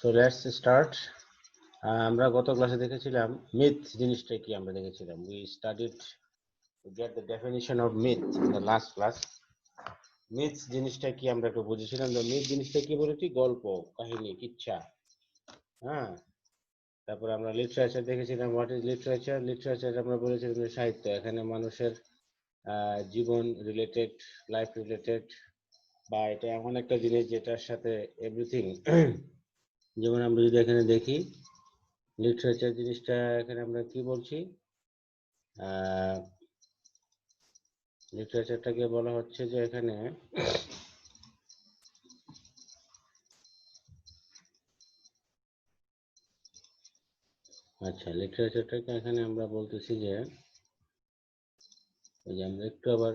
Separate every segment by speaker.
Speaker 1: So let's start. আমরা গত ক্লাসে দেখেছিলাম myth জিনিসটা কি আমরা দেখেছিলাম. We studied to get the definition of myth in the last class. Myth জিনিসটা কি আমরা একটু বুঝেছিলাম. The myth জিনিসটা কি বলেছি? গল্প, কাহিনী, কিচ্ছা. হ্যাঁ, তারপরে আমরা লিটারেচার দেখেছিলাম. What is literature? লিটারেচার আমরা বলেছিলাম যে সাহিত্য. এখানে মানুষের জীবন রিলেটেড, লাইফ রিলেটেড, বা এটা এমন একটা জিনিস যেটার সাথে এভরিথিং. যেমন আমরা যদি এখানে দেখি লিটারেচার জিনিসটা, এখানে আমরা কি বলছি? লিটারেচারটাকে বলা হচ্ছে যে এখানে আচ্ছা, লিটারেচারটাকে এখানে আমরা বলতেছি যে ওই যে আমরা একটু আবার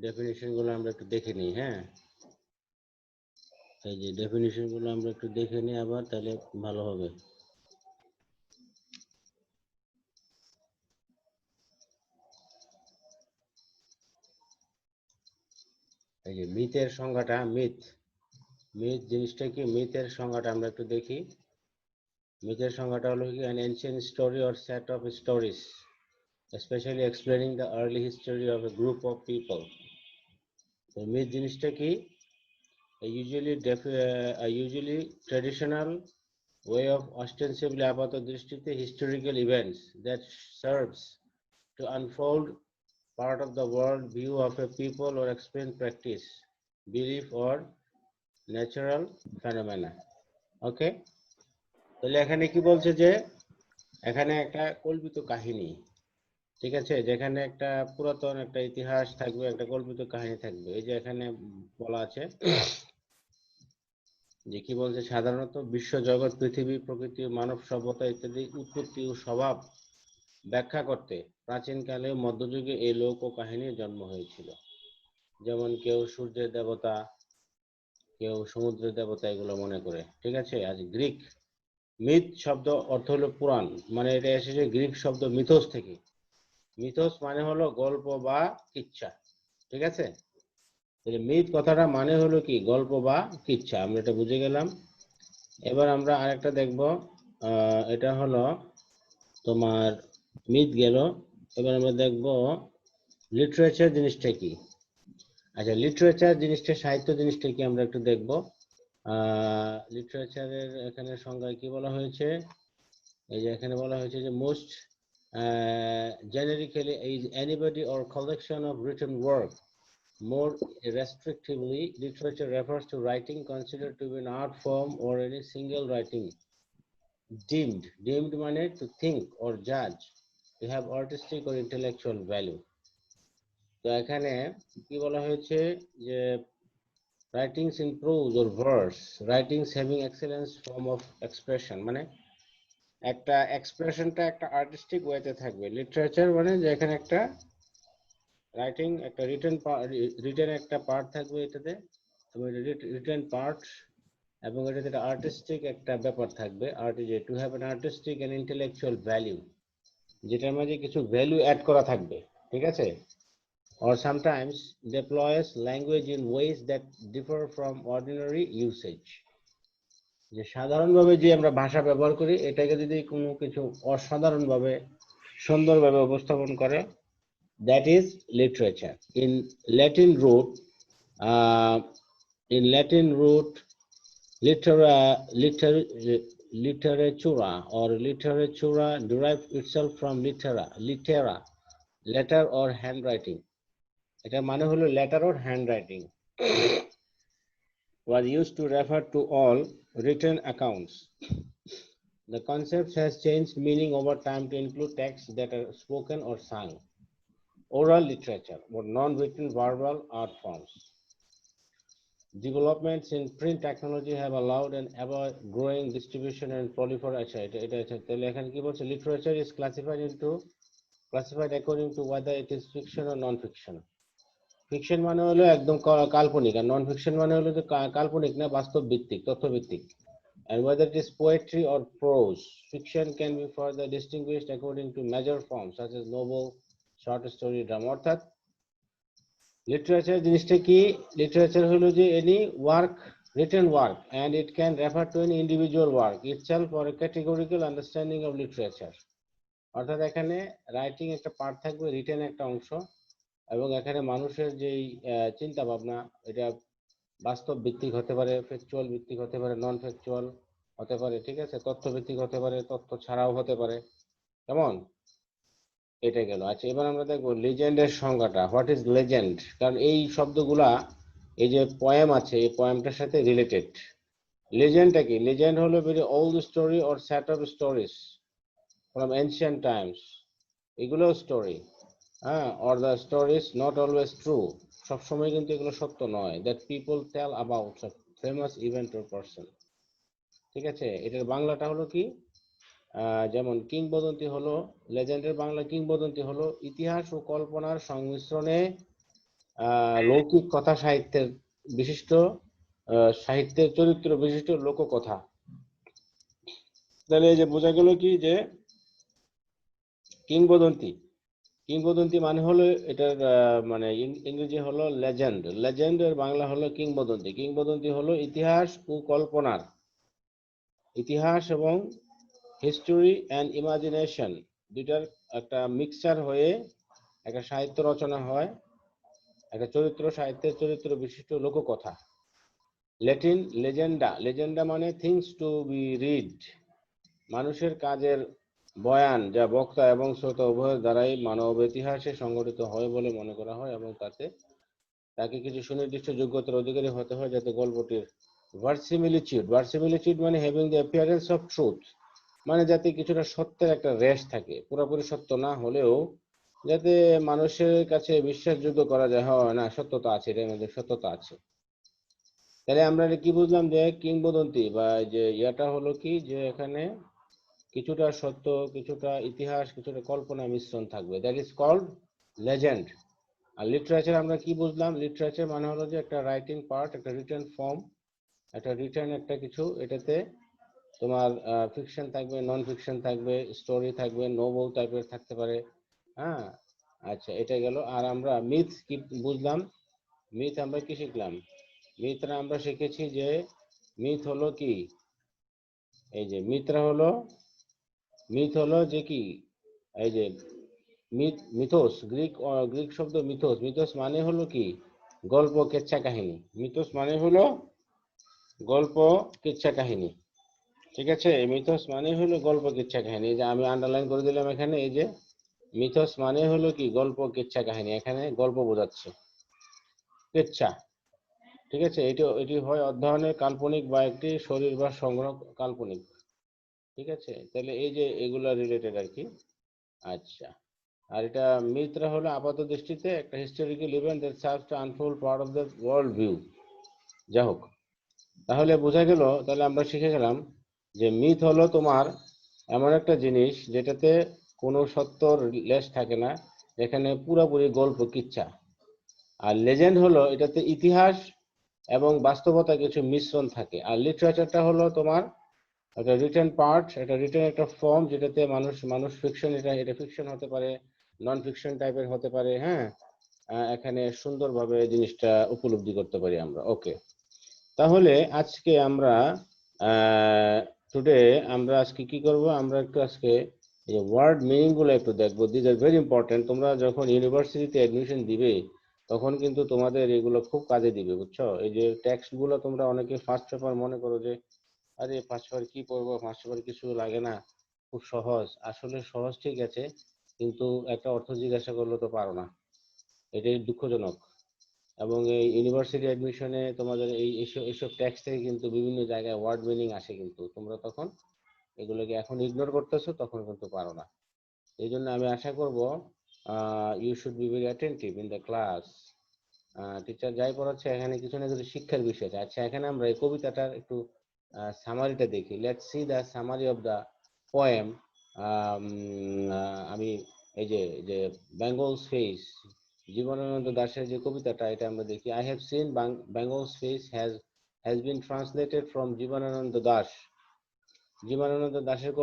Speaker 1: ডেফিনিশনগুলো আমরা একটু দেখে নিই. হ্যাঁ, এই যে ডেফিনিশনগুলো আমরা একটু দেখে নিই আবার, তাহলে ভালো হবে. এই যে মিথের সংজ্ঞাটা, মিথ জিনিসটা কি? মিথের সংজ্ঞাটা আমরা একটু দেখি. মিথের সংজ্ঞাটা হলো কি? an ancient story or set of stories especially explaining the early history of a group of people. তো মিথ জিনিসটা কি? usually traditional way of ostensibly আপাত দৃষ্টিতে historical events that serves to unfold part of the world view of a people or explain practice, belief or natural phenomena. ওকে, তাহলে এখানে কি বলছে যে এখানে একটা কল্পিত কাহিনী, ঠিক আছে, যেখানে একটা পুরাতন একটা ইতিহাস থাকবে, একটা কল্পিত কাহিনী থাকবে. এই যে এখানে বলা আছে যে কি বলছে, সাধারণত বিশ্ব জগৎ, পৃথিবী, প্রকৃতি, মানব সভ্যতা ইত্যাদি উৎপত্তি ও স্বভাব ব্যাখ্যা করতে প্রাচীনকালে মধ্যযুগে এই লোক ও কাহিনীর জন্ম হয়েছিল. যেমন কেউ সূর্যের দেবতা, কেউ সমুদ্রের দেবতা, এগুলো মনে করে. ঠিক আছে. আজ গ্রিক মিথ শব্দ অর্থ হলো পুরাণ, মানে এটা এসেছে গ্রিক শব্দ মিথোস থেকে. মিথোস মানে হলো গল্প বা কিচ্ছা. ঠিক আছে. তাহলে মিথ কথাটা মানে হলো কি? গল্প বা কিচ্ছা. আমরা এটা বুঝে গেলাম. এবার আমরা আরেকটা দেখব. এটা হলো তোমার মিথ গেল. এবার আমরা দেখব লিটারেচার জিনিসটা কি. আচ্ছা, লিটারেচার জিনিসটা, সাহিত্য জিনিসটা কি আমরা একটু দেখব. লিটারেচারের এখানে সংজ্ঞায় কি বলা হয়েছে? এই যে এখানে বলা হয়েছে যে most generically is anybody or collection of written work. More restrictively, literature refers to writing considered to be an art form or any single writing deemed মানে to think or judge to have artistic or intellectual value. তো এখানে কি বলা হয়েছে যে writings in prose or verse, writings having excellence form of expression, মানে একটা এক্সপ্রেশনটা একটা আর্টিস্টিক ওয়েতে থাকবে. লিটারেচার মানে যে এখানে একটা রাইটিং, একটা রিটেন একটা পার্ট থাকবে এটাতে, এবং রিটেন পার্ট, এবং এটাতে একটা আর্টিস্টিক একটা ব্যাপার থাকবে. Art is to have an artistic and intellectual value, যেটার মাঝে কিছু ভ্যালু অ্যাড করা থাকবে. ঠিক আছে. or sometimes deploys language in ways that differ from ordinary usage. যে সাধারণভাবে যে আমরা ভাষা ব্যবহার করি, এটাকে যদি কোনো কিছু অসাধারণভাবে সুন্দরভাবে উপস্থাপন করে, that is literature. In Latin root, literatura or literatura derives itself from littera, letter or handwriting. এটা মানে হলো letter or handwriting. Was used to refer to all written accounts. The concept has changed meaning over time to include texts that are spoken or sung, oral literature, or non-written verbal art forms. Developments in print technology have allowed an ever-growing distribution and proliferation. Literature is classified according to whether it is fiction or non-fiction. Fiction মানে হলো একদম কাল্পনিক, আর non fiction মানে হলো যে কাল্পনিক না, বাস্তব ভিত্তিক, তথ্য ভিত্তিক. And whether it is poetry or prose, fiction can be further distinguished according to major forms such as novel, short story, drama. অর্থাৎ লিটারেচার জিনিসটা কি? লিটারেচার হলো যে any work written work, and it can refer to an individual work itself or a categorical understanding of literature. অর্থাৎ এখানে writing একটা part থাকবে, written একটা অংশ, এবং এখানে মানুষের যেই চিন্তা ভাবনা, এটা বাস্তব ভিত্তিক হতে পারে, ফ্যাকচুয়াল ভিত্তিক হতে পারে, নন ফ্যাকচুয়াল হতে পারে, ঠিক আছে, তথ্য ভিত্তিক হতে পারে, তথ্য ছাড়াও হতে পারে, কেমন? এটা গেল। আচ্ছা, এবার আমরা দেখবো লেজেন্ডের সংজ্ঞাটা। What is legend? কারণ এই শব্দগুলা, এই যে পয়েম আছে, এই পয়েমটার সাথে রিলেটেড। লেজেন্ডটা কি? লেজেন্ড হলো very old story or set of stories from ancient times, এগুলো স্টোরি, হ্যাঁ, or the stories not always true, সবসময় কিন্তু এগুলো সত্য নয়, that people tell about famous event or person. ঠিক আছে, এটার বাংলাটা হলো কি? যেমন কিংবদন্তি হলো, লেজেন্ডের বাংলা কিংবদন্তি হলো ইতিহাস ও কল্পনার সংমিশ্রণে লৌকিক কথা সাহিত্যের বিশিষ্ট, সাহিত্যের চরিত্র বিশিষ্ট লোককথা। তাহলে এই যে বোঝা গেল কি যে কিংবদন্তি, কিংবদন্তি মানে হলো এটার মানে ইংরেজি হলো লেজেন্ড, লেজেন্ডের বাংলা হলো কিংবদন্তি। কিংবদন্তি হলো ইতিহাস ও কল্পনার, ইতিহাস এবং হিস্টোরি অ্যান্ড ইমাজিনেশন দুইটার একটা মিক্সচার হয়ে একটা সাহিত্য রচনা হয়, একটা চরিত্র, সাহিত্যের চরিত্র বিশিষ্ট লোককথা। ল্যাটিন লেজেন্ডা, লেজেন্ডা মানে থিংস টু বি রিড, মানুষের কাজের বয়ান, যা বক্তা এবং শ্রোতা উভয়ের দ্বারাই মানব ইতিহাসে সংঘটিত হয় বলে মনে করা হয়, এবং তাকে কিছু সুনির্দিষ্ট যোগ্যতার অধিকারী হতে হয় যাতে গল্পটির ভার্সিমিলিটিউড, ভার্সিমিলিটিউড মানে having the appearance of truth, মানে যাতে কিছুটা সত্যের একটা রেশ থাকে, পুরোপুরি সত্য না হলেও যাতে মানুষের কাছে বিশ্বাসযোগ্য করা যায়, হয় না, সত্যতা আছে, এর মধ্যে সত্যতা আছে। তাহলে আমরা কি বুঝলাম? যে কিংবদন্তি বা যে ইয়াটা হলো কি, যে এখানে কিছুটা সত্য, কিছুটা ইতিহাস, কিছুটা কল্পনা মিশ্রণ থাকবে, দ্যাট ইজ কল্ড লেজেন্ড। আর লিটারেচার আমরা কি বুঝলাম? লিটারেচার মানে হলো যে একটা রাইটিং পার্ট, একটা রিটেন ফর্ম, একটা রিটেন একটা কিছু, এটাতে তোমার ফিকশন থাকবে, নন ফিকশন থাকবে, স্টোরি থাকবে, নোবেল টাইপের থাকতে পারে, হ্যাঁ। আচ্ছা, এটা গেল। আর আমরা মিথ কি বুঝলাম? মিথ আমরা কি শিখলাম? মিথরা আমরা শিখেছি যে মিথ হলো কি, এই যে মিথরা হলো, মিথ হলো যে কি, এই যে মিথোস, গ্রিক শব্দ মিথোস, মিথোস মানে হলো কি গল্প, কেচ্ছা কাহিনী। মিথোস মানে হলো গল্প, কিচ্ছা কাহিনী, ঠিক আছে। মিথোস মানে হলো গল্প, কিচ্ছা কাহিনী, এই যে আমি আন্ডারলাইন করে দিলাম এখানে, এই যে মিথোস মানে হলো কি গল্প, কিচ্ছা কাহিনী, এখানে গল্প বোঝাচ্ছে, কিচ্ছা, ঠিক আছে। এটি হয় অধ্যয়নের কাল্পনিক বা একটি শরীর বা সংগ্রহ কাল্পনিক, ঠিক আছে। তাহলে এই যে এগুলা রিলেটেড আর কি। আচ্ছা, আর এটা মিথরা হলো আপাত দৃষ্টিতে একটা historical event that serves to unfold part of the world view. যা হোক, তাহলে বোঝা গেল, তাহলে আমরা শিখে গেলাম যে মিথ হলো তোমার এমন একটা জিনিস যেটাতে কোনো সত্যর লেশ থাকে না, যেখানে পুরোপুরি গল্প, কিচ্ছা। আর লেজেন্ড হলো এটাতে ইতিহাস এবং বাস্তবতা কিছু মিশ্রণ থাকে। আর লিটারেচারটা হলো তোমার একটা রিটেন পার্ট, এটা রিটেন একটা ফর্ম, যেটাতে মানুষ ফিকশন, এটা ফিকশন হতে পারে, নন ফিকশন টাইপের হতে পারে, হ্যাঁ। এখানে সুন্দরভাবে জিনিসটা উপলব্ধি করতে পারি আমরা। ওকে, তাহলে আজকে আমরা টুডে আমরা আজকে কি করব? আমরা একটু আজকে এই ওয়ার্ড মিনিং গুলো একটু দেখবো। This are very important. তোমরা যখন ইউনিভার্সিটিতে অ্যাডমিশন দিবে তখন কিন্তু তোমাদের এগুলো খুব কাজে দিবে, বুঝছো? এই যে টেক্সট গুলো তোমরা অনেকে ফার্স্ট পেপার মনে করো যে আরে ফার্স্ট পেপার কি পড়বো, ফার্স্ট পেপার কিছু লাগে না, খুব সহজ। আসলে সহজ ঠিক আছে, কিন্তু একটা অর্থ জিজ্ঞাসা করলে তো পারো না, এটাই দুঃখজনক। এবং এই ইউনিভার্সিটি অ্যাডমিশনে তোমাদের এইসব টেক্সট থেকে কিন্তু বিভিন্ন জায়গায় ওয়ার্ড মিনিং আসে, কিন্তু তোমরা তখন এগুলোকে এখন ইগনোর করতেছো, তখন কিন্তু পারো না। এই জন্য আমি আশা করব you should be very attentive in the class. Teacher যাই পড়াচ্ছে এখানে কিছু না কিছু শিক্ষার বিষয় আছে। আচ্ছা, এখানে আমরা এই কবিতাটার একটু সামারিটা দেখি। Let's see the summary of the poem. আমি এই যে যে বেঙ্গলস ফেস, জীবনানন্দ দাশের যে কবিতাটা, এটা আমরা দেখি। I have seen Bengal's face has been translated from Jibanananda Das. Jibanananda দাশের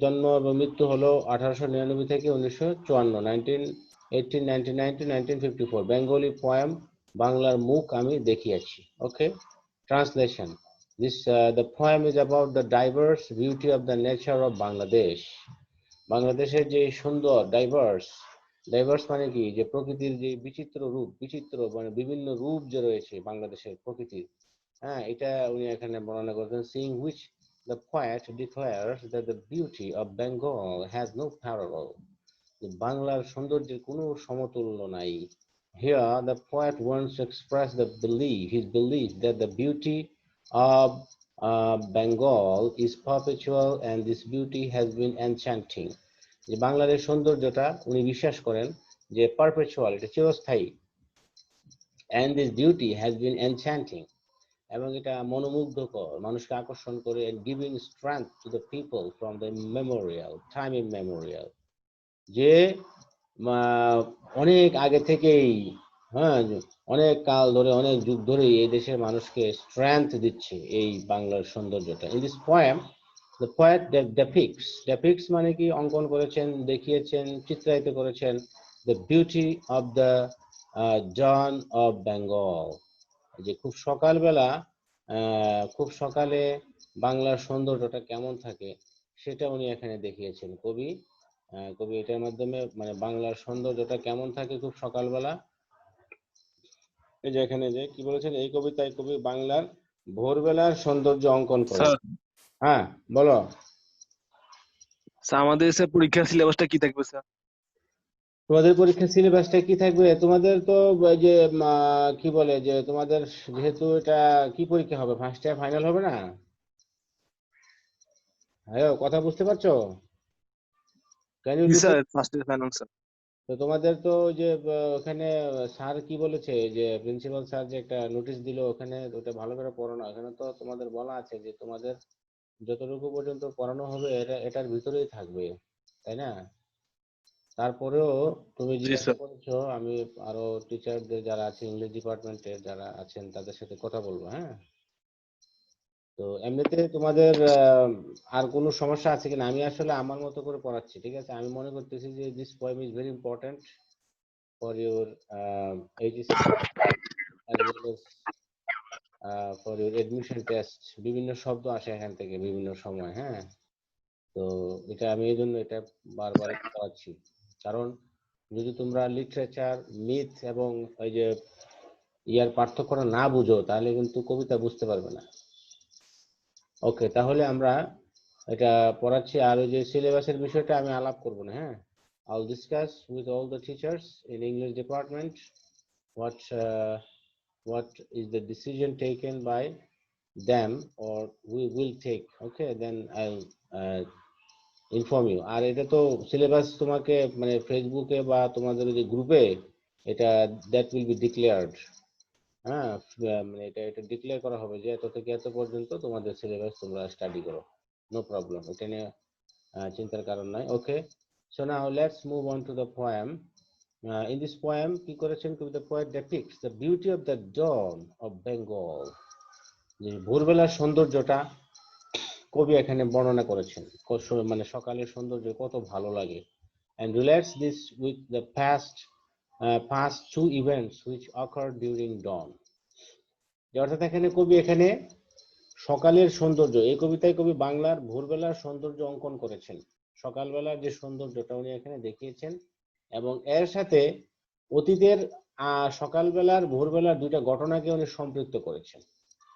Speaker 1: জন্ম এবং মৃত্যু হলো 1899 থেকে 1954, 1899 to 1954। বেঙ্গলি পোয়েম, বাংলার মুখ আমি দেখিয়াছি। ওকে, Translation. The poem is about the diverse beauty of the nature of Bangladesh. বাংলাদেশের যে সুন্দর ডাইভার্স মানে কি, যে প্রকৃতির যে বিচিত্র মানে বিভিন্ন রূপ যে রয়েছে বাংলাদেশের প্রকৃতির, হ্যাঁ, এটা উনি এখানে বর্ণনা করেছেন। Seeing which the poet declares that the beauty of Bengal has no parallel. বাংলার সৌন্দর্যের কোনো সমতুল্য নাই। Here the poet wants to express his belief that the beauty of Bengal is perpetual and this beauty has been enchanting. যে বাংলাদেশ সৌন্দর্যটা উনি বিশ্বাস করেন যে পারপেচুয়াল, এটা চিরস্থায়ী, and this beauty has been enchanting, এবং এটা মনোমুগ্ধকর, মানুষকে আকর্ষণ করে, and giving strength to the people from the time immemorial, যে অনেক আগে থেকেই, হ্যাঁ, অনেক কাল ধরে, অনেক যুগ ধরে এই দেশের মানুষকে স্ট্রেংথ দিচ্ছে এই বাংলার সৌন্দর্যটা। In this poem the poet depicts মানে কি, অঙ্কন করেছেন, দেখিয়েছেন, চিত্রায়িত করেছেন the beauty of the dawn of Bengal, যে খুব সকালে বাংলার সৌন্দর্যটা কেমন থাকে সেটা উনি এখানে দেখিয়েছেন। কবি এটার মাধ্যমে মানে বাংলার সৌন্দর্যটা কেমন থাকে খুব সকালবেলা, এই যে এখানে যে কি বলেছেন, এই কবিতায় কবি বাংলার ভোরবেলার সৌন্দর্য অঙ্কন করেন। হ্যাঁ, বলো।
Speaker 2: আমাদের পরীক্ষার সিলেবাসটা কি থাকবে স্যার?
Speaker 1: তোমাদের পরীক্ষার সিলেবাসটা কি থাকবে? তোমাদের তো যে কি বলে, যে তোমাদের যেহেতু এটা কি পরীক্ষা হবে, ফার্স্ট ইয়ার ফাইনাল হবে না? হ্যাঁ, কথা বুঝতে পারছো?
Speaker 2: First year final sir.
Speaker 1: তো তোমাদের তো যে ওখানে স্যার কি বলেছে, যে প্রিন্সিপাল স্যার যে একটা নোটিশ দিল, ওখানে ওটা ভালো করে পড়ো না। ওখানে তো তোমাদের বলা আছে যে তোমাদের যতটুকু পর্যন্ত পড়ানো হবে এটার ভিতরেই থাকবে, তাই না? তারপরেও তুমি জিজ্ঞাসা করেছো, আমি আরো টিচারদের যারা আছে, ইংলিশ ডিপার্টমেন্টের যারা আছেন তাদের সাথে কথা বলবো। হ্যাঁ, তো এমনিতে তোমাদের আর কোনো সমস্যা আছে কিনা? আমি আসলে আমার মতো করে পড়াচ্ছি, ঠিক আছে? আমি মনে করতেছি যে this poem is very important for your HSC as well as for your admission test. বিভিন্ন শব্দ আসে এখান থেকে বিভিন্ন সময়, হ্যাঁ। তো এটা আমি এই জন্য এটা বারবার পড়াচ্ছি, কারণ যদি তোমরা লিটারেচার, মিথ এবং ওই যে ইয়ার পার্থক্যটা না বুঝো তাহলে কিন্তু কবিতা বুঝতে পারবে না। ওকে, তাহলে আমরা এটা পড়াচ্ছি। আর ওই যে সিলেবাসের বিষয়টা আমি আলাপ করবো না, হ্যাঁ। I'll discuss with all the teachers in English department what is the decision taken by them or we will take. Okay, then I'll inform you. আর এটা তো সিলেবাস তোমাকে মানে ফেসবুকে বা তোমাদের যে গ্রুপে এটা দ্যাট উইল বি ডিক্লেয়ার্ড। হ্যাঁ, মানে এটা ডিক্লেয়ার করা হবে যে এত থেকে এত পর্যন্ত তোমাদের সিলেবাস তোমরা স্টাডি করো, নো প্রবলেম, এটা নিয়ে চিন্তার কারণ নাই। Okay, so now let's move on to the poem. In this poem কি করেছেন, the poet depicts the beauty of the dawn of Bengal, যে ভোরবেলার সৌন্দর্যটা কবি এখানে বর্ণনা করেছেন, মানে সকালের সৌন্দর্য কত ভালো লাগে, and relates this with the past two events which occurred during dawn. অর্থাৎ এখানে কবি এখানে সকালের সৌন্দর্য, এই কবিতায় কবি বাংলার ভোরবেলার সৌন্দর্য অঙ্কন করেছেন, সকালবেলার যে সৌন্দর্যটা উনি এখানে দেখিয়েছেন, এবং এর সাথে অতীতের সকালবেলার ভোরবেলার দুইটা ঘটনাকে উনি সম্পৃক্ত করেছেন,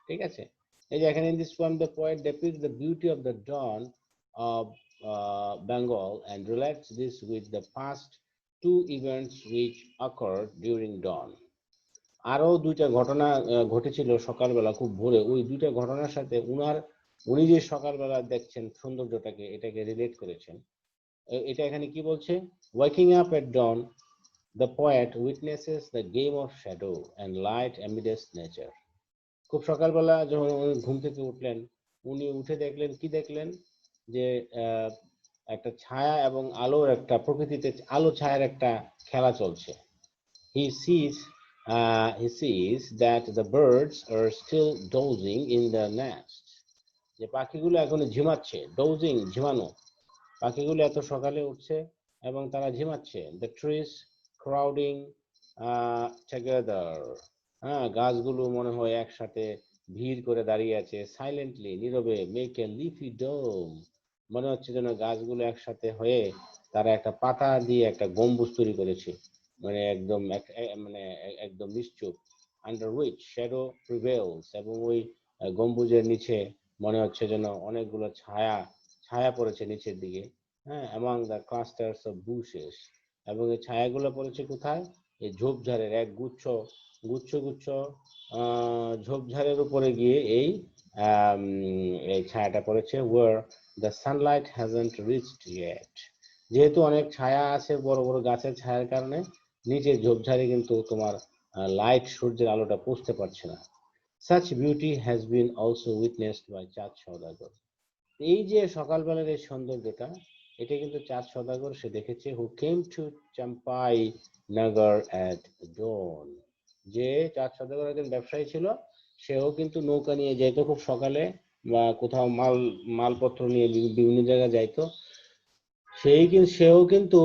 Speaker 1: ঠিক আছে? এই যে এখানে in this poem the poet depicts the beauty of the dawn of Bengal and relates this with the past two events which occurred during dawn. আরো দুইটা ঘটনা ঘটেছিল সকালবেলা খুব ভোরে, ওই দুইটা ঘটনার সাথে উনি যে সকালবেলা দেখছেন সৌন্দর্যটাকে, এটাকে রিলেট করেছেন। এটা এখানে কি বলছে, walking up at dawn the poet witnesses the game of shadow and light amidst nature. খুব সকালবেলা যখন উনি ঘুম থেকে উঠলেন, উনি উঠে দেখলেন, কি দেখলেন, যে একটা ছায়া এবং আলোর একটা, প্রকৃতিতে আলো ছায়ার একটা খেলা চলছে। he sees that the birds are still dozing in the nest, যে পাখিগুলো এখনো ঝিমাচ্ছে, ডোজিং ঝিমানো, পাখিগুলো এত সকালে উঠছে এবং তারা ঝিমাচ্ছে। the trees crowding together, হ্যাঁ, গাছগুলো মনে হয় একসাথে ভিড় করে দাঁড়িয়ে আছে, সাইলেন্টলি, নীরবে, মেক এ লিফি ডোম, মনে হচ্ছে যেন গাছগুলো একসাথে হয়ে তারা একটা পাতা দিয়ে একটা গম্বুজ তৈরি করেছে, মানে একদম মানে একদম নিশ্চুপ। আন্ডার উইচ শ্যাডো প্রিভেলস, এবং ওই গম্বুজের নিচে মনে হচ্ছে যেন অনেকগুলো ছায়া ছায়া পড়েছে নিচের দিকে, হ্যাঁ, among the clusters of bushes, এবং এই ছায়াগুলো পড়েছে কোথায়? এই ঝোপঝাড়ের এক গুচ্ছ গুচ্ছ গুচ্ছ ঝোপঝাড়ের উপরে গিয়ে আম, এই ছায়াটা পড়েছে, where the sunlight hasn't reached yet, যেহেতু অনেক ছায়া আছে বড় বড় গাছের ছায়ার কারণে নিচে ঝোপঝাড়ে কিন্তু তোমার লাইট, সূর্যের আলোটা পৌঁছতে পারছে না। Such beauty has been also witnessed by চাঁদ সওদাগর। এই যে সকালবেলার এই সৌন্দর্যটা, এটা কিন্তু চাঁদ সওদাগর সে দেখেছে, who came to Champhai Nagar at dawn। যে চাঁদ সওদাগর একজন ব্যবসায়ী ছিল, সেও কিন্তু নৌকা নিয়ে যেত খুব সকালে, বা কোথাও মালপত্র নিয়ে বিভিন্ন জায়গায় যাইতো। সেও কিন্তু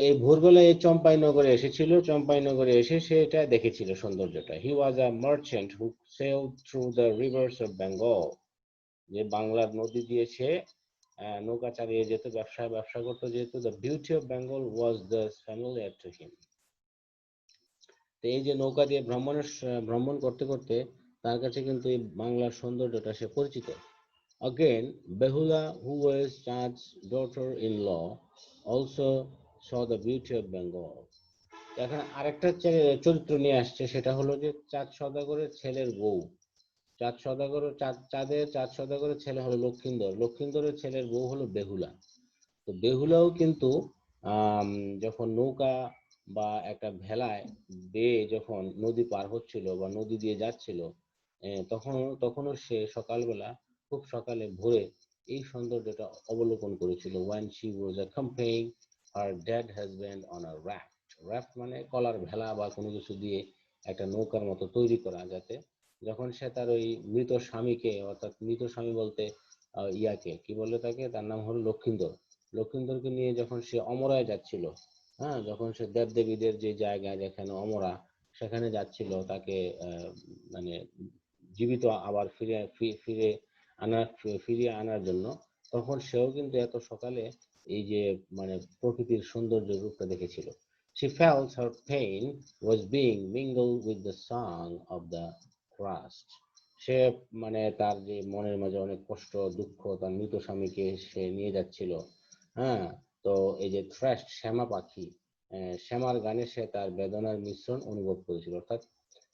Speaker 1: এই ভোরবেলায় এই চম্পাইনগরে এসেছিল, চম্পাইনগরে এসে সে এটা দেখেছিল সৌন্দর্যটা। He was a merchant who sailed through the rivers of Bengal, যে বাংলার নদী দিয়ে সে নৌকা চালিয়ে যেত, ব্যবসা করতো, যেহেতু the beauty of Bengal was the familiar to him. তো এই যে নৌকা দিয়ে ভ্রমণ করতে করতে তার কাছে কিন্তু এই বাংলার সৌন্দর্যটা সে পরিচিত। Again, Behula, who was Chad's daughter-in-law, also saw the beauty of Bengal. এখানে আরেকটা চরিত্র নিয়ে আসছে, সেটা হলো যে চাঁদ সওদাগরের ছেলের বউ। চাঁদ সওদাগরের ছেলে হলো লক্ষিন্দর, লক্ষিন্দরের ছেলের বউ হলো বেহুলা। তো বেহুলাও কিন্তু যখন নৌকা বা একটা ভেলায় বেয়ে যখন নদী পার হচ্ছিল বা নদী দিয়ে যাচ্ছিল, তখনও সে সকালবেলা, খুব সকালে ভোরে এই সৌন্দর্যটা অবলোকন করেছিল। when she was accompanying her dead husband on a raft মানে কলার ভেলা বা কোনো কিছু দিয়ে একটা নৌকার মতো তৈরি করা, যাতে যখন সে তার ওই মৃত স্বামীকে, অর্থাৎ মৃত স্বামী বলতে ইয়াকে কি বলে, তাকে, তার নাম হলো লক্ষিন্দর, লক্ষিন্দরকে নিয়ে যখন সে অমরায় যাচ্ছিল, হ্যাঁ, যখন সে দেবদেবীদের যে জায়গা যেখানে অমরা, সেখানে যাচ্ছিল তাকে মানে জীবিত আবার ফিরিয়ে আনার জন্য, তখন সেও কিন্তু এত সকালে এই যে মানে প্রকৃতির সৌন্দর্য রূপটা দেখেছিল। She felt her pain was being mingled with the song of the crust. সে মানে তার যে মনের মাঝে অনেক কষ্ট দুঃখ, তার মৃত স্বামীকে সে নিয়ে যাচ্ছিল, হ্যাঁ, তো এই যে থ্রাস্ট শ্যামা পাখি, শ্যামার গানে সে তার বেদনার মিশ্রণ অনুভব করেছিল, অর্থাৎ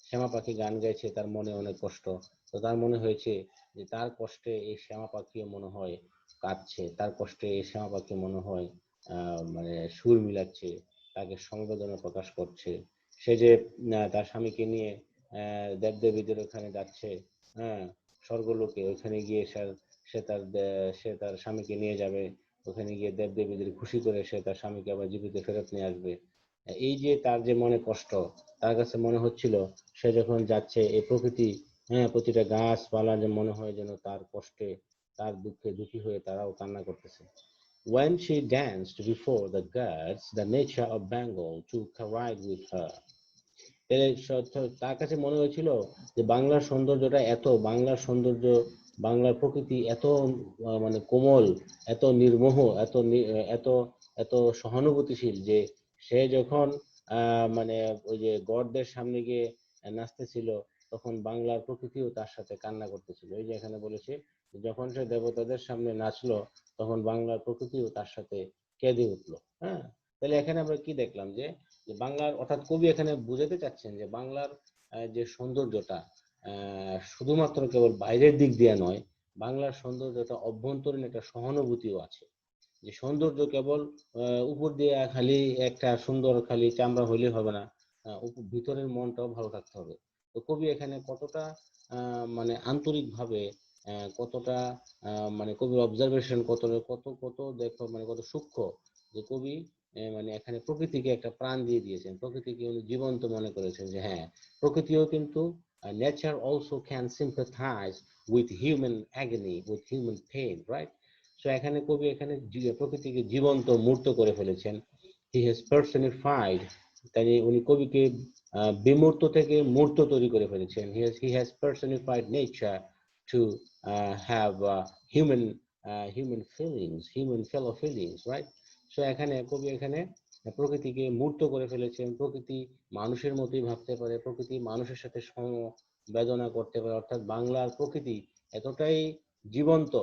Speaker 1: শ্যামা পাখি গান গাইছে, তার মনে অনেক কষ্ট, তো তার মনে হয়েছে যে তার কষ্টে এই শ্যামা পাখিও মনে হয় কাঁদছে, তার কষ্টে এই শ্যামা পাখি মনে হয় মানে সুর মিলাচ্ছে, তাকে সমবেদনা প্রকাশ করছে। সে যে তার স্বামীকে নিয়ে দেবদেবীদের ওখানে যাচ্ছে, হ্যাঁ, স্বর্গলোকে, ওখানে গিয়ে সে তার স্বামীকে নিয়ে যাবে, ওখানে গিয়ে দেবদেবীদের খুশি করে সে তার স্বামীকে আবার জীবিত ফেরত নিয়ে আসবে। এই যে তার যে মনে কষ্ট, তার কাছে মনে হচ্ছিল সে যখন যাচ্ছে এই প্রকৃতি, হ্যাঁ, প্রতিটা গাছপালা যে মনে হয় যেন তার কষ্টে, তার দুঃখে দুঃখী হয়ে তারাও কান্না করতেছে। When she danced before the gods, the nature of Bengal took a ride with her. তার কাছে মনে হয়েছিল যে বাংলার সৌন্দর্যটা এত, বাংলার সৌন্দর্য, বাংলার প্রকৃতি এত মানে কোমল, এত নির্মোহ, এত এত সহানুভূতিশীল, যে সে যখন মানে ওই যে গডদের সামনে গিয়ে নাচতেছিল, তখন বাংলার প্রকৃতিও তার সাথে কান্না করতেছিল। এই যে এখানে বলেছে, যখন সে দেবতাদের সামনে নাচলো, তখন বাংলার প্রকৃতিও তার সাথে কেঁদে উঠলো। হ্যাঁ, তাহলে এখানে আমরা কি দেখলাম, যে বাংলার, অর্থাৎ কবি এখানে বুঝাতে চাচ্ছেন যে বাংলার যে সৌন্দর্যটা শুধুমাত্র কেবল বাইরের দিক দিয়ে নয়, বাংলার সৌন্দর্যটা অভ্যন্তরীণ একটা সহানুভূতিও আছে। যে সৌন্দর্য কেবল উপর দিয়ে খালি একটা সুন্দর খালি চামড়া হইলে হবে না, ভিতরের মনটাও ভালো থাকতে হবে। তো কবি এখানে কতটা মানে আন্তরিক ভাবে, কতটা মানে কবির অবজারভেশন কত কত কত দেখো, মানে কত সূক্ষ্ম, যে কবি মানে এখানে প্রকৃতিকে একটা প্রাণ দিয়ে দিয়েছেন, প্রকৃতিকে উনি জীবন্ত মনে করেছেন, যে হ্যাঁ, প্রকৃতিও কিন্তু nature also can sympathize with human agony, with human pain, right? So এখানে কবি এখানে প্রকৃতিকে জীবন্ত মূর্ত করে ফেলেছেন। হি হ্যাজ পার্সনিফাইড, তাই উনি কবিকে বিমূর্ত থেকে মূর্ত তৈরি করে ফেলেছেন। He has personified nature to have human feelings, human fellow feelings, right? So এখানে কবি এখানে প্রকৃতিকে মূর্ত করে ফেলেছেন। প্রকৃতি মানুষের মতোই ভাবতে পারে, প্রকৃতি মানুষের সাথে সমবেদনা করতে পারে। অর্থাৎ বাংলার প্রকৃতি এতটাই জীবন্ত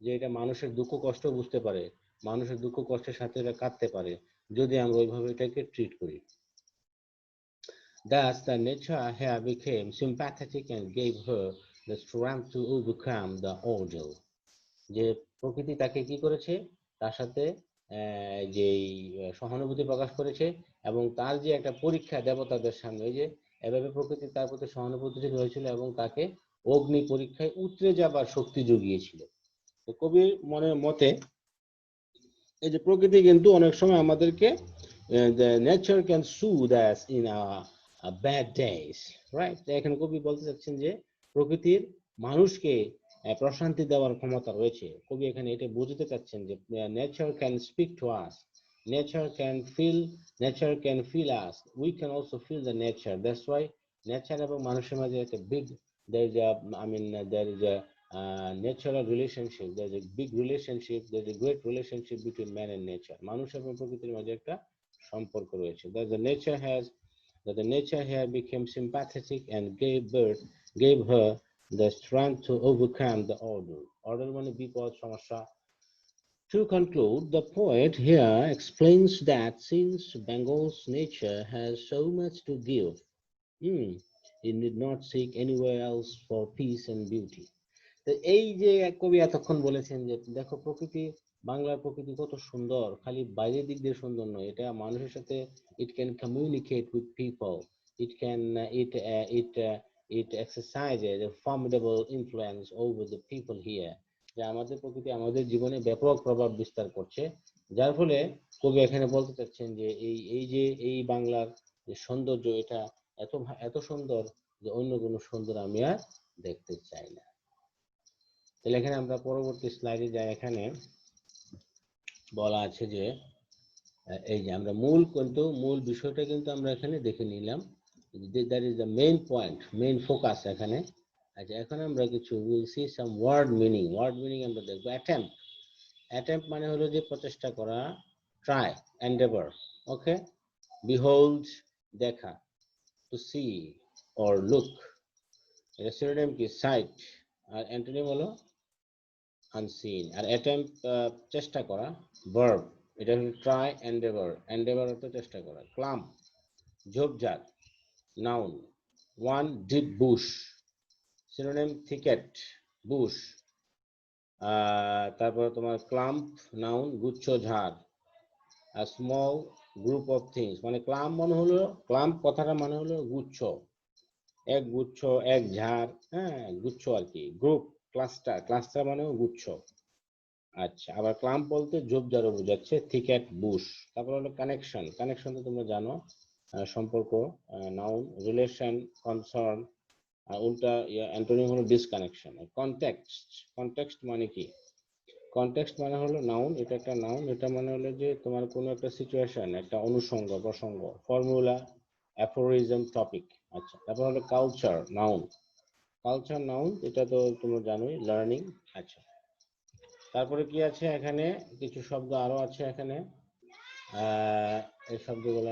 Speaker 1: যে এটা মানুষের দুঃখ কষ্ট বুঝতে পারে, মানুষের দুঃখ কষ্টের সাথে এটা কাটতে পারে, যদি আমরা ওইভাবে এটাকে ট্রিট করি। Thus, the nature here became sympathetic and gave her the strength to overcome the ordeal. যে প্রকৃতি তাকে কি করেছে, তার সাথে যেই সহানুভূতি প্রকাশ করেছে এবং তার যে একটা পরীক্ষা দেবতাদের সামনে, যে এভাবে প্রকৃতি তার প্রতি সহানুভূতিশীল হয়েছিল এবং তাকে অগ্নি পরীক্ষায় উতরে যাবার শক্তি জুগিয়েছিল। তো কবির মতে এই যে প্রকৃতি কিন্তু অনেক সময় আমাদেরকে the nature can soothe us in our bad days, right? এখানে কবি বলতে চাচ্ছেন যে প্রকৃতির মানুষকে প্রশান্তি দেওয়ার ক্ষমতা রয়েছে। কবি এখানে এটা বুঝতে চাচ্ছেন যে nature can speak to us, nature can feel us, we can also feel the nature. That's why nature এবং মানুষের মাঝে একটা there is a natural relationship, there's a big relationship, there's a great relationship between man and nature. মানুষ এবং প্রকৃতির মাঝে একটা সম্পর্ক রয়েছে। That the nature here became sympathetic and gave her the strength to overcome the order. Order মানে বিপদ, সমস্যা। To conclude, the poet here explains that since Bengal's nature has so much to give, it need not seek anywhere else for peace and beauty. তো এই যে কবি এতক্ষণ বলেছেন যে দেখো প্রকৃতি, বাংলার প্রকৃতি কত সুন্দর, খালি বাইরের দিক দিয়ে সুন্দর নয়, এটা মানুষের সাথে it can communicate with people, it exercises a formidable influence over the people here. যে আমাদের প্রকৃতি আমাদের জীবনে ব্যাপক প্রভাব বিস্তার করছে, যার ফলে কবি এখানে বলতে চাচ্ছেন যে এই বাংলার যে সৌন্দর্য, এটা এত সুন্দর যে অন্য কোনো সুন্দর আমি আর দেখতে চাই না। তাহলে এখানে আমরা পরবর্তী স্লাইডে যাই। এখানে বলা আছে যে এই যে আমরা মূল বিষয়টা কিন্তু আমরা এখানে দেখে নিলাম, that is the main point, main focus এখানে। আচ্ছা, এখন আমরা কিছু will see some word meaning আমরা দেখবো। অ্যাটেম্প মানে হলো যে প্রচেষ্টা করা, ট্রাই, এন্ডেভার, ওকে। বিহোল্ড দেখা, টু সি অর লুক, এটা সিনোনিম কি সাইট, আর অ্যান্টোনিম হলো unseen। আর অ্যাটেম্প চেষ্টা করা, ভার্ব, এটা হলো ট্রাই, এন্ডেভার অর্থ চেষ্টা করা। ক্লাম্প ঝোপঝাড়, noun. One deep bush, synonym thicket, bush. তারপরে তোমার ক্লাম্প নাউন, গুচ্ছ ঝাড়। আর স্মল গ্রুপ অফ থিংস, মানে ক্লাম্প কথাটা মানে হলো গুচ্ছ, এক গুচ্ছ, এক ঝাড়, হ্যাঁ গুচ্ছ আর কি। গ্রুপ ক্লাস্টার মানেও গুচ্ছ। আচ্ছা, আবার ক্লাম্প বলতে ঝোপঝাড়ও বোঝাচ্ছে, থিকেট, বুশ। তারপর হলো কানেকশন তো তোমরা জানো, সম্পর্ক, নাউন। রিলেশন, কনসার্ন, আর উল্টা অ্যান্টোনিম হলো ডিসকানেকশন। কনটেক্সট মানে কি? কনটেক্সট মানে হলো নাউন, এটা একটা নাউন, এটা মানে হলো যে তোমার কোনো একটা সিচুয়েশন, একটা অনুষঙ্গ, প্রসঙ্গ। Formula, aphorism, topic. আচ্ছা, তারপর হলো কালচার নাউন, এটা তো তোমরা জানোই, লার্নিং। আচ্ছা, তারপরে কি আছে এখানে, কিছু শব্দ আরো আছে এখানে। এই শব্দগুলো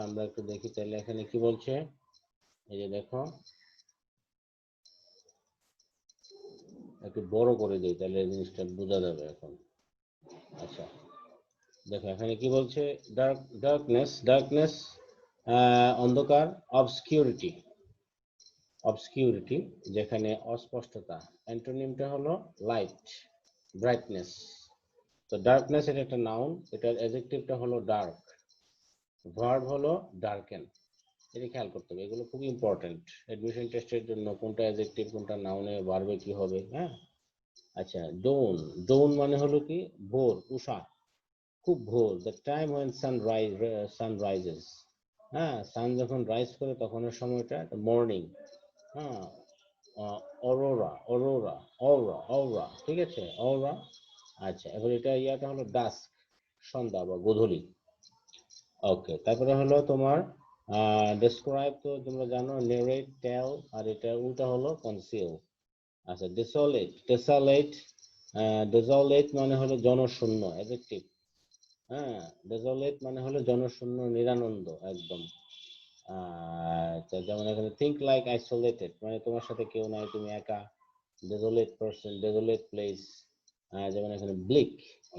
Speaker 1: আমরা একটু দেখি, তাহলে এখানে কি বলছে, এই যে দেখো, একটু বড় করে দিই তাহলে জিনিসটা বোঝা যাবে এখন। আচ্ছা, দেখো এখানে কি বলছে, ডার্কনেস অন্ধকার, অবসকিউরিটি যেখানে অস্পষ্টতা। অ্যান্টোনিমটা হলো লাইট, ব্রাইটনেস। তো ডার্কনেস এটা একটা নাউন, এটার অ্যাডজেক্টিভটা হলো ডার্ক, ভার্ব হলো ডার্কেন। এটা খেয়াল করতে হবে, এগুলো খুব ইম্পর্টেন্ট অ্যাডমিশন টেস্টের জন্য, কোনটা অ্যাডজেক্টিভ কোনটা নাউনে, ভার্বে কি হবে, হ্যাঁ। আচ্ছা, ডোন মানে হলো কি ভোর, উষা, খুব ভোর, the time when sun rises, হ্যাঁ সান যখন রাইজ করে তখনের সময়টা মর্নিং, হ্যাঁ। অরোরা, ঠিক আছে, অরোরা। আচ্ছা, এবার ইয়াটা হলো ডাস্ক, সন্ধ্যা বা গোধূলি। ওকে, তারপরে হলো তোমার ডেসক্রাইব, তো তোমরা জানো নেরেট, টেল, আর এটা উল্টা হলো কনসিল। আচ্ছা, ডেসোলেট, ডেসোলেট মানে হলো জনশূন্য, অ্যাডজেক্টিভ। হ্যাঁ, ডেসোলেট মানে হলো জনশূন্য, নিরানন্দ একদম। যেমন এখানে থিঙ্ক লাইক আইসোলেটেড, মানে তোমার সাথে কেউ নাই, তুমি একা। ডেসোলেট পারসন, ডেসোলেট প্লেস। যেমন এখানে ব্লিক,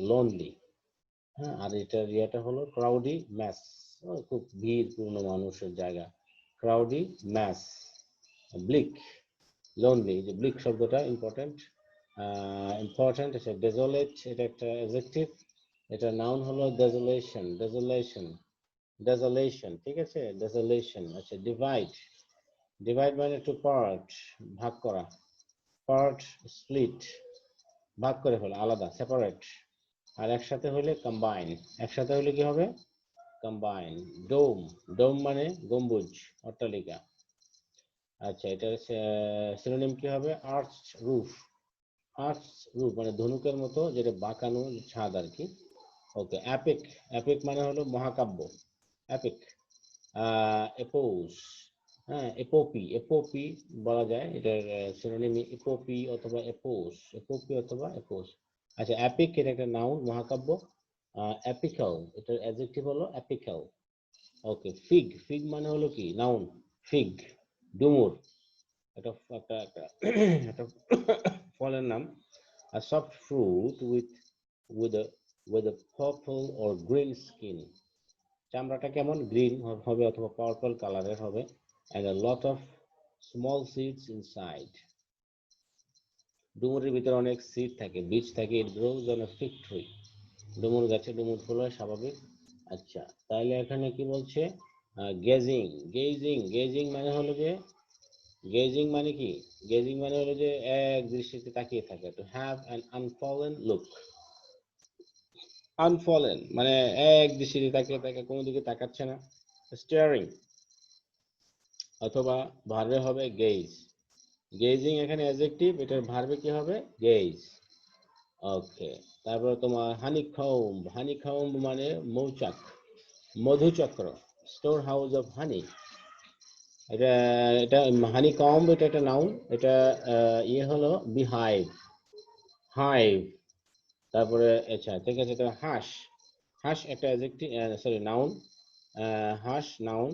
Speaker 1: লোনলি। হ্যাঁ, আর এটার ইয়েটা হলো ক্রাউডি ম্যাস, খুব ভিড়পূর্ণ মানুষের জায়গা। Crowdy mass, bleak, lonely. যে ব্লিক শব্দটা ইম্পর্টেন্ট, আচ্ছা, ডেসোলেট এটা একটা অ্যাডজেক্টিভ, এটা নাউন হলো ডেসোলেশন, ডেসোলেশন, ঠিক আছে, ডেসোলেশন। আচ্ছা, ডিভাইড, ডিভাইড মানে টু পার্ট, ভাগ করা। পার্ট, স্প্লিট, ভাগ করে ফেলা, আলাদা, সেপারেট। আর একসাথে হলে কম্বাইন, একসাথে হলে কি হবে, কম্বাইন। ডোম, ডোম মানে গম্বুজ, অট্টালিকা। আচ্ছা, এটার সিনোনিম কি হবে, আর্চ রুফ, আর্চ রুফ মানে ধনুকের মতো যেটা বাঁকানো ছাদ আর কি। ওকে, অ্যাপিক, অ্যাপিক মানে হলো মহাকাব্য, অ্যাপিক। এপোস, হ্যাঁ, এপোপি, এপোপি বলা যায়, এটার সিনোনিম এপোপি অথবা এপোস, এপোপি অথবা এপোস। আচ্ছা, অ্যাপিক এটা একটা নাউন, মহাকাব্য। অ্যাপিক্যাল এটার অ্যাডজেক্টিভ হলো অ্যাপিক্যাল। ওকে, ফিগ, ফিগ মানে হলো কি, নাউন, ফিগ, ডুমুর, এটা একটা একটা একটা ফলের নাম। A soft fruit with a with a purple or green skin, চামড়াটা কেমন, গ্রিন হবে অথবা পার্পল কালারের হবে। and a lot of small seeds inside, ডুমুরের ভিতরে অনেক সিড থাকে, বীজ থাকে। it grows on a fig tree, ডুমুর গাছে ডুমুর ফুল হয়, স্বাভাবিক। আচ্ছা, তাহলে এখানে কি বলছে, গেজিং, গেজিং, গেজিং মানে হলো যে, গেজিং মানে কি, গেজিং মানে হলো যে এক দৃষ্টিতে তাকিয়ে থাকা, টু হ্যাভ অ্যান আনফলেন লুক। আনফলেন মানে এক দৃষ্টিতে তাকিয়ে থাকা, কোনো দিকে তাকাচ্ছে না। স্টিয়ারিং অথবা ভার্বে হবে গেজ, গেজিং এখানে অ্যাডজেক্টিভ, এটার ভার্বে কি হবে, গেজ। ওকে, তারপরে তোমার হানিকম্ব, হানিকম্ব মানে মৌচাক, মধুচক্র, স্টোর হাউস অফ হানি। এটা এটা হানিকম্ব এটা একটা নাউন, এটা ইয়ে হলো বিহাইভ, হাইভ। তারপরে আচ্ছা, ঠিক আছে, তো হাঁস, হাঁস একটা অ্যাডজেক্টিভ, সরি নাউন, হাঁস নাউন,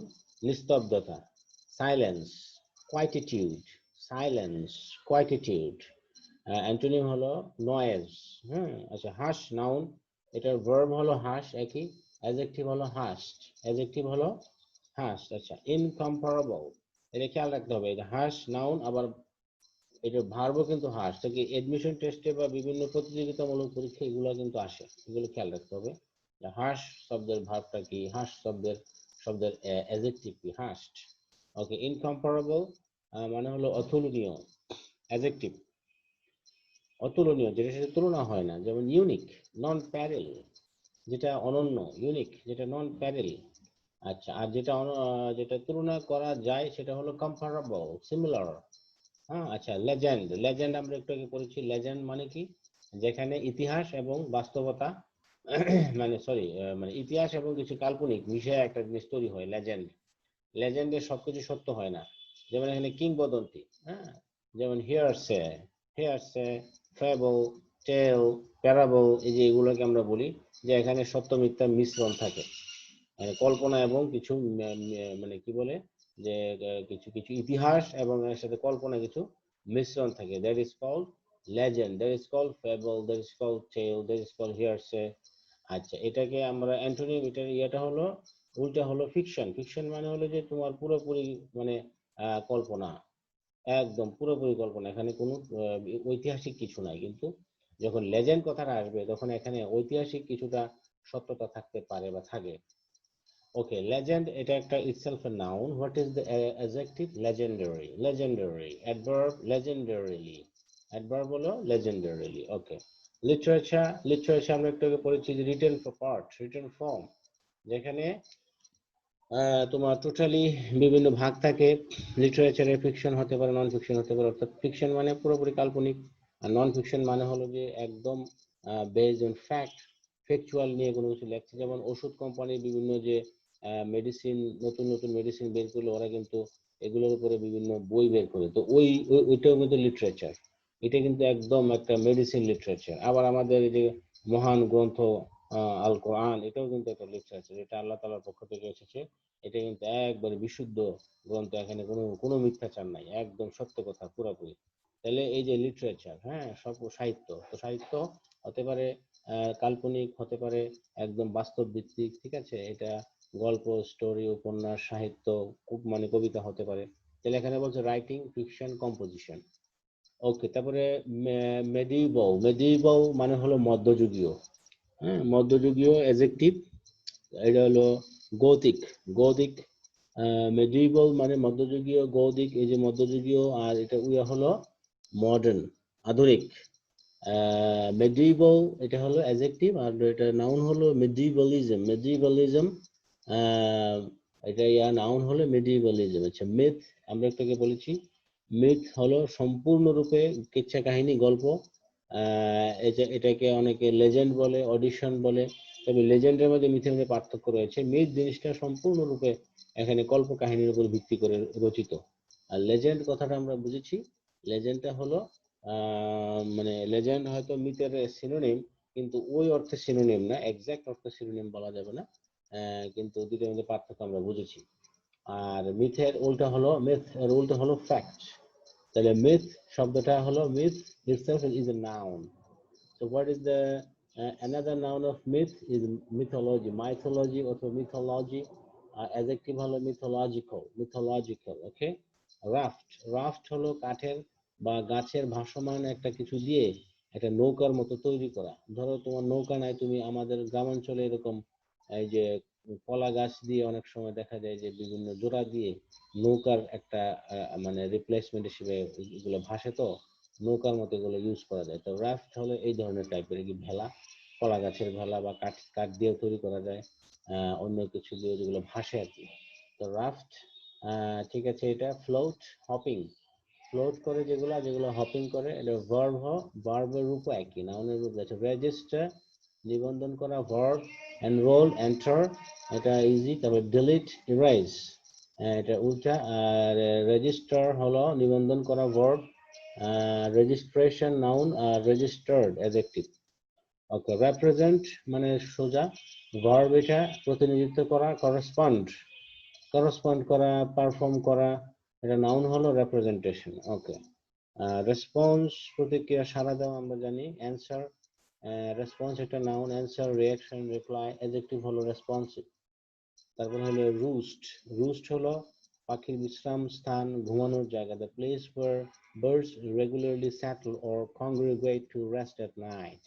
Speaker 1: নিস্তব্ধতা, সাইলেন্স, কোয়াইটিটিউড, সাইলেন্স, কোয়াইটিটিউড। অ্যান্টোনিম হলো নয়েজ। হ্যাঁ, আচ্ছা, হাঁস নাউন, এটার ভার্ব হলো হাঁস একই, অ্যাডজেক্টিভ হলো হাঁসড, অ্যাডজেক্টিভ হলো হাঁসড। আচ্ছা, ইনকম্পারেবল, এটা খেয়াল রাখতে হবে, এটা হাঁস নাউন, আবার এটা ভার্বও কিন্তু হাঁস থেকে এডমিশন টেস্টে বা বিভিন্ন প্রতিযোগিতামূলক পরীক্ষা এগুলো কিন্তু আসে, এগুলো খেয়াল রাখতে হবে। হাঁস শব্দের ভার্বটা কি, হাঁস শব্দের শব্দের অ্যাডজেক্টিভ কি, হাঁসড। ওকে, ইনকম্পারেবল মানে হলো অতুলনীয়, অ্যাডজেক্টিভ, অতুলনীয়, যেটার সাথে তুলনা হয় না, যেমন ইউনিক, নন প্যারেল, যেটা অনন্য, ইউনিক যেটা নন প্যারেল। আচ্ছা, আর যেটা যেটা তুলনা করা যায় সেটা হলো কম্পারেবল, সিমিলার। হ্যাঁ, আচ্ছা, লেজেন্ড, লেজেন্ড আমরা একটু আগে পড়েছি, লেজেন্ড মানে কি, যেখানে ইতিহাস এবং বাস্তবতা মানে সরি, মানে ইতিহাস এবং কিছু কাল্পনিক মিশে একটা জিনিস তৈরি হয়, লেজেন্ড। লেজেন্ডের সবকিছু সত্য হয় না, যেমন এখানে কিংবদন্তি, হ্যাঁ, যেমন হিয়ারসে, হিয়ারসে, ফ্যাবল, টেল, প্যারাবল, এই যে এগুলোকে আমরা বলি যে এখানে সত্য মিথ্যার মিশ্রণ থাকে, মানে কল্পনা এবং কিছু মানে কি বলে যে কিছু কিছু ইতিহাস এবং এর সাথে কল্পনা কিছু মিশ্রণ থাকে, that is called legend, that is called fable, that is called tale, that is called hearsay. আচ্ছা, এটাকে আমরা অ্যান্টোনিম, এটার ইয়েটা হলো উল্টা হলো ফিকশন, ফিকশন মানে হলো যে তোমার পুরোপুরি মানে কল্পনা, একদম পুরোপুরি কল্পনা, এখানে কোনো ঐতিহাসিক কিছু নাই, কিন্তু যখন লেজেন্ড কথাটা আসবে তখন এখানে ঐতিহাসিক কিছুটা সত্যতা থাকতে পারে বা থাকে। ওকে, লেজেন্ড এটা একটা itself a noun. What is the adjective? Legendary, legendary. Adverb, legendarily. Adverb হলো legendarily. Okay. Literature, literature আমরা একটু আগে পড়েছি যে written part, written form, যেখানে তোমার টোটালি বিভিন্ন ভাগ থাকে। লিটারেচারে ফিকশন হতে পারে, নন ফিকশন হতে পারে, অর্থাৎ ফিকশন মানে পুরোপুরি কাল্পনিক, আর নন ফিকশন মানে হলো যে একদম বেসড অন ফ্যাক্ট, ফ্যাকচুয়াল নিয়ে কোনো কিছু লেখছে, যেমন ওষুধ কোম্পানির বিভিন্ন যে মেডিসিন, নতুন নতুন মেডিসিন বের করলে ওরা কিন্তু এগুলোর উপরে বিভিন্ন বই বের করে, তো ওইটাও কিন্তু লিটারেচার। এটা কিন্তু একদম একটা মেডিসিন লিটারেচার। আবার আমাদের এই যে মহান গ্রন্থ আল কোরআন, এটাও কিন্তু একটা লিটারেচার, এটা আল্লাহ তাআলার পক্ষ থেকে এসেছে। এটা কিন্তু একবারে বিশুদ্ধ গ্রন্থ, এখানে কোনো কোনো মিথ্যাচার নাই, একদম সত্য কথা পুরোপুরি। তাহলে এই যে লিটারেচার, হ্যাঁ, সব সাহিত্য, তো সাহিত্য হতে পারে কাল্পনিক, হতে পারে একদম বাস্তব ভিত্তিক, ঠিক আছে, এটা গল্প, স্টোরি, উপন্যাস, সাহিত্য, মানে কবিতা হতে পারে। তাহলে এখানে বলছে রাইটিং, ফিকশন, কম্পোজিশন। ওকে, তারপরে মেডিভেল, মেডিভেল মানে হলো মধ্যযুগীয়, হ্যাঁ, মধ্যযুগীয় অ্যাডজেক্টিভ। এটা হলো গৌতিক, গৌতিক। মেডিভেল মানে মধ্যযুগীয়, গৌতিক এই যে মধ্যযুগীয়, আর এটা হলো মডার্ন, আধুনিক। মেডিভেল এটা হলো অ্যাডজেক্টিভ, আর এটা নাউন হলো মেডিভেলিজম, মেডিভেলিজম। এটা নাউন হলো মেডিভেলিজম। আচ্ছা, মিথ, আমরা একটু আগে বলেছি, মিথ হলো সম্পূর্ণরূপে কিচ্ছা কাহিনী, গল্প। এটাকে অনেকে লেজেন্ড বলে, অডিশন বলে। তবে লেজেন্ডের মধ্যে মিথের মধ্যে পার্থক্য রয়েছে। মিথ জিনিসটা সম্পূর্ণরূপে এখানে কল্প কাহিনীর উপর ভিত্তি করে রচিত। আর লেজেন্ড কথাটা আমরা বুঝেছি, লেজেন্ডটা হলো মানে লেজেন্ড হয়তো মিথের সিনোনিম, কিন্তু ওই অর্থে সিনোনিম না, এক্সাক্ট অর্থে সিনোনিম বলা যাবে না, কিন্তু দুটোর মধ্যে পার্থক্য আমরা বুঝেছি। আর মিথের উল্টা হলো, মিথ এর উল্টা হলো ফ্যাক্ট। তাহলে মিথ শব্দটা হলো, myth itself is a noun. So what is the another noun of myth is mythology, mythology অথবা mythology। adjective হলো mythological, mythological, okay। Raft, raft হলো কাঠের বা গাছের ভাসমান একটা কিছু দিয়ে একটা নৌকার মতো তৈরি করা। ধরো তোমার নৌকা নাই, তুমি আমাদের গ্রামাঞ্চলে এরকম এই যে কলা গাছ দিয়ে অনেক সময় দেখা যায় যে বিভিন্ন জোড়া দিয়ে নৌকার একটা মানে রিপ্লেসমেন্ট হিসেবে এগুলো ভাসে, তো নৌকার মতো এগুলো ইউজ করা যায়। তো রাফট হলো এই ধরনের টাইপের কি ভেলা, কলা গাছের ভেলা, বা কাঠ কাঠ দিয়েও তৈরি করা যায়, অন্য কিছু দিয়ে যেগুলো ভাসে আর কি। তো রাফট, ঠিক আছে। এটা ফ্লোট, হপিং, ফ্লোট করে যেগুলো, যেগুলো হপিং করে, এটা ভার্ব, ভার্বের রূপও একই, নাউনের রূপ আছে। রেজিস্টার নিবন্ধন করা, ভার্ব। এনরোল, এন্টার, এটা ইজি। তারপর ডিলিট, ইরেজ, এটা উল্টা। আর রেজিস্টার হলো নিবন্ধন করা, ভার্ব। রেজিস্ট্রেশন নাউন, আর রেজিস্টার্ড অ্যাডজেক্টিভ। ওকে, রিপ্রেজেন্ট মানে সোজা, ভার্ব এটা, প্রতিনিধিত্ব করা। করেসপন্ড, করেসপন্ড করা, পারফর্ম করা, এটা নাউন হলো রিপ্রেজেন্টেশন। ওকে। রেসপন্স প্রতিক্রিয়া, সাড়া দেওয়া, আমরা জানি। অ্যান্সার, রেসপন্স একটা noun. Answer, reaction, reply, adjective হলো রেসপন্সিভ। তারপর হলো রুস্ট, রুস্ট হলো পাখির বিশ্রাম স্থান, ঘুমানোর জায়গা। The place where birds regularly settle or congregate to rest at night.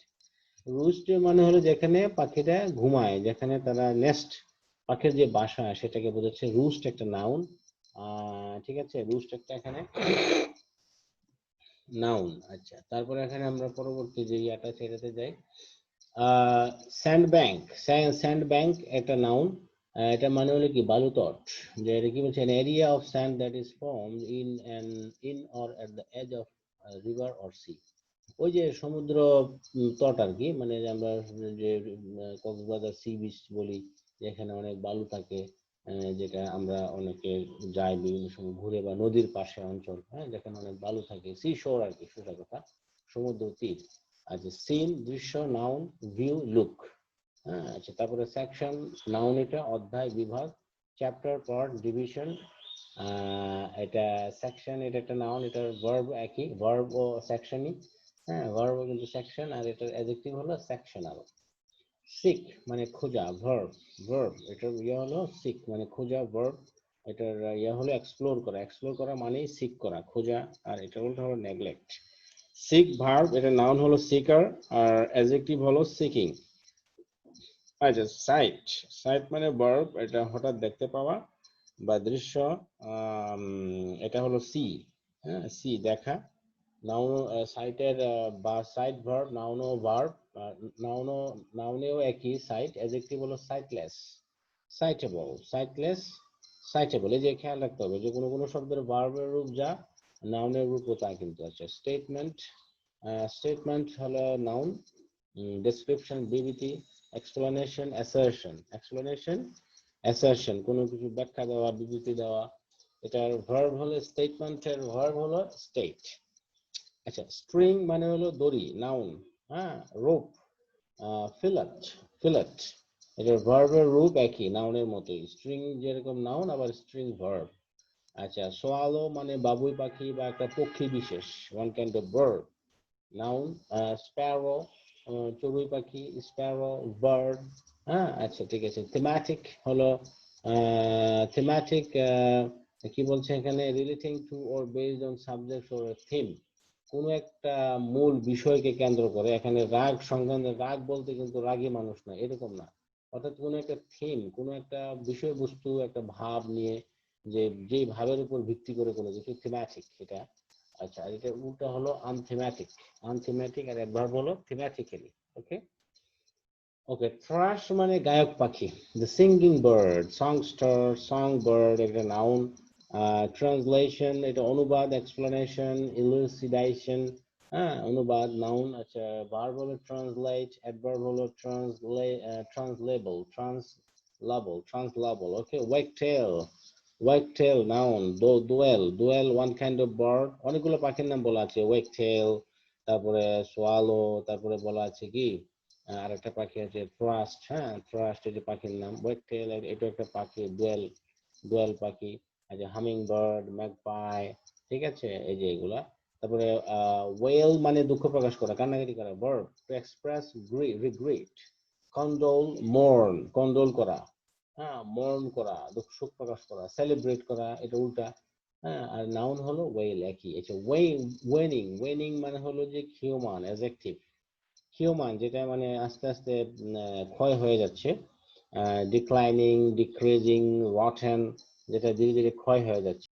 Speaker 1: Roost মানে হলো যেখানে পাখিরা ঘুমায়, যেখানে তারা নেস্ট, পাখির যে বাসা সেটাকে বোঝাচ্ছে। রুস্ট একটা নাউন, ঠিক আছে, রুস্ট একটা এখানে নাউন। আচ্ছা, তারপরে এখানে আমরা পরবর্তী যে ইয়াটা সেটাতে যাই। স্যান্ড ব্যাংক, স্যান্ড ব্যাংক একটা নাউন। এটা মানে হলো কি বালুতট, যে এটা কি বলছে, an area of sand that is formed in or at the edge of a river or sea। ওই যে সমুদ্র তট আর কি, মানে যে আমরা যে কক্সবাজার সি বিচ বলি, যেখানে অনেক বালু থাকে, যেটা আমরা অনেকে যাই বিভিন্ন সময় ঘুরে, বা নদীর পাশে অঞ্চল, হ্যাঁ, যেখানে অনেক বালু থাকে, সি শোর আর কি, সোজা কথা, সমুদ্র তীর। আচ্ছা, সিন দৃশ্য, নাউন। ভিউ লুক, হ্যাঁ। আচ্ছা, তারপরে সেকশন, নাউন এটা, অধ্যায়, বিভাগ। চ্যাপ্টার, পার্ট, ডিভিশন, এটা সেকশন, এটা একটা নাউন, এটার ভার্ব একই, ভার্ব ও সেকশনই, হ্যাঁ, ভার্ব কিন্তু সেকশন, আর এটার অ্যাডজেক্টিভ হলো সেকশনাল। সিক মানে খোঁজা, ভার্ব, ভার্ব এটার হলো সিক মানে খোঁজা, ভার্ব। এটার হলো এক্সপ্লোর করা, এক্সপ্লোর করা মানেই সিক করা, খোঁজা। আর এটা হলো নেগলেক্ট। সিক ভার্ব, এটা নাউন হলো সিকার, আর অ্যাডজেক্টিভ হলো সিকিং। আচ্ছা, সাইট, সাইট মানে ভার্ব, এটা হঠাৎ দেখতে পাওয়া বা দৃশ্য, এটা হলো সি, হ্যাঁ, সি দেখা। নাউন, সাইটের বা সাইট ভার্ব, নাউনও ভার্ব, নাউনও, নাউনেও একই সাইট। অ্যাডজেক্টিভ হলো সাইটলেস, সাইটেবল, সাইটলেস, সাইটেবল। এই যে খেয়াল রাখতে হবে যে কোনো কোনো শব্দের ভার্বের রূপ যা, নাউনের রূপও তা কিন্তু আছে। স্টেটমেন্ট, স্টেটমেন্ট হলো নাউন। ডেসক্রিপশন, বিবৃতি। explanation, assertion, explanation, assertion, কোনো কিছু ব্যাখ্যা দেওয়া, বিবৃতি দেওয়া। এটার ভার্ব হলো স্টেটমেন্টের ভার্ব হলো স্টেট। আচ্ছা, স্ট্রিং মানে হলো দড়ি, নাউন, হ্যাঁ, রোপ, ফিলাট, ফিলাট, এটার ভার্বের রূপ একই, নাউনের মতোই। স্ট্রিং যেরকম নাউন, আবার স্ট্রিং ভার্ব। আচ্ছা, সোয়ালো মানে বাবুই পাখি বা একটা পক্ষী বিশেষ, one kind of bird, noun. Sparrow, চড়ুই পাখি, স্প্যারো, বার্ড। হ্যাঁ, আচ্ছা ঠিক আছে। থিম্যাটিক হলো থিম্যাটিক, কি বলছে এখানে, relating to or based on subject or theme, কোন একটা মূল বিষয়কে কেন্দ্র করে। এখানে রাগ সংক্রান্ত, রাগ বলতে কিন্তু রাগী মানুষ না, এরকম না, অর্থাৎ কোন একটা থিম, কোন একটা বিষয়বস্তু, একটা ভাব নিয়ে, যে যেই ভাবের উপর ভিত্তি করে কোনো কিছু, থিম্যাটিক এটা। আচ্ছা, আর এটা উল্টা হলো আনথিম্যাটিক, আনথিম্যাটিক, আর অ্যাডভার্ব হলো থিম্যাটিক্যালি। ওকে, ওকে। থ্রাশ মানে গায়ক পাখি, the singing bird, songster, song bird, এটা নাউন। ট্রান্সলেশন এটা অনুবাদ, এক্সপ্লেনেশন, ইলুসিডেশন, হ্যাঁ, অনুবাদ, নাউন। আচ্ছা, ভার্ব হলো ট্রান্সলেট, অ্যাডভার্ব হলো translatable, translatable. Okay, wake tail, wake tail noun. দোয়েল, দোয়েল ওয়ান কাইন্ড অফ বার্ড, অনেকগুলো পাখির নাম বলা আছে, ওয়েক টেল, তারপরে সোয়ালো, তারপরে বলা আছে কি আর একটা পাখি আছে থ্রাস্ট, হ্যাঁ, থ্রাস্ট এই যে পাখির নাম। ওয়েক টেল এটা একটা পাখি, দোয়েল, দোয়েল পাখি। আচ্ছা, হামিং বার্ড, ম্যাগপাই, ঠিক আছে, এই যে এগুলা। তারপরে ওয়েল মানে দুঃখ প্রকাশ করা, কান্নাকাটি করা, verb to express regret, condole, mourn, condole করা, হ্যাঁ, মোর্ন করা, দুঃখ সুখ প্রকাশ করা, সেলিব্রেট করা, এটা উল্টা। হ্যাঁ, আর নাউন হলো ওয়েল, একই। আচ্ছা, ওয়েনিং, ওয়েনিং মানে হলো যে ক্ষীয়মান, অ্যাডজেক্টিভ, হিউম্যান যেটা মানে আস্তে আস্তে ক্ষয় হয়ে যাচ্ছে, ডিক্লাইনিং, ডিক্রিজিং, রটেন, যেটা ধীরে ধীরে ক্ষয় হয়ে যাচ্ছে।